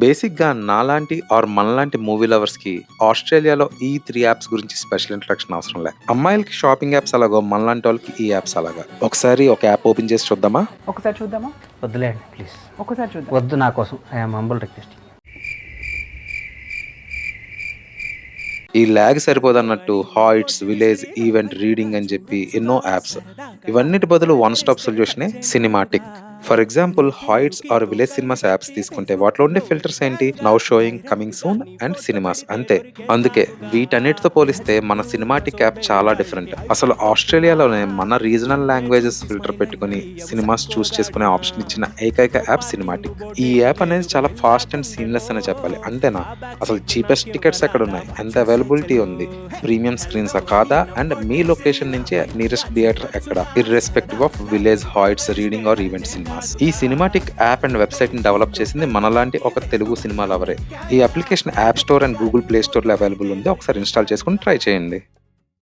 బేసిక్‌గా నాలాంటి మనలాంటి మూవీ లవర్స్‌కి ఆస్ట్రేలియాలో ఈ 3 యాప్స్ గురించి స్పెషల్ ఇంట్రడక్షన్ అవసరం లే. అమ్మాయిలకి షాపింగ్ యాప్స్ ఎలాగో మనలాంటోళ్ళకి ఈ యాప్స్ అలాగా. ఒకసారి ఒక యాప్ ఓపెన్ చేసి చూద్దామా? ఒకసారి చూద్దామా? వద్దులేండి ప్లీజ్. ఒకసారి చూద్దాం. వద్దు నా కోసం. I am humble requesting. ఈ ల్యాగ్ సరిపోదన్నట్టు హాయిట్స్, విలేజ్, ఈవెంట్, రీడింగ్ అని చెప్పి ఎన్నో యాప్స్. ఇవన్నిటి బదులు వన్ స్టాప్ సొల్యూషనే cinematic. For example Hoyts or Village cinemas apps తీసుకుంటే వాటిలో ఉండే ఫిల్టర్స్ ఏంటి? Now showing, coming soon and cinemas అంతే. అందుకే వీటన్నిటితో పోలిస్తే మన సినిమాటిక్ యాప్ చాలా డిఫరెంట్. అసలు ఆస్ట్రేలియాలోనే మన రీజనల్ లాంగ్వేజెస్ ఫిల్టర్ పెట్టుకుని సినిమాస్ చూస్ చేసుకునే ఆప్షన్ ఇచ్చిన ఏకైక యాప్ సినిమాటిక్. ఈ యాప్ అనేది చాలా ఫాస్ట్ అండ్ సీమ్లెస్ అని చెప్పాలి. అంతేనా? అసలు చీపెస్ట్ టికెట్స్ ఎక్కడ ఉన్నాయి, ఎంత అవైలబిలిటీ ఉంది, ప్రీమియం స్క్రీన్స్ కాదా, అండ్ మీ లొకేషన్ నుంచి నియరెస్ట్ థియేటర్ ఎక్కడ, irrespective of village, హాయిట్స్, reading are event cinemas. ఈ సినిమాటిక్ యాప్ అండ్ వెబ్సైట్ ని డెవలప్ చేసింది మనలాంటి ఒక తెలుగు సినిమా లవరే. ఈ application app store and Google play store లో అవైలబుల్ ఉంది. ఒకసారి ఇన్స్టాల్ చేసుకుని ట్రై చేయండి.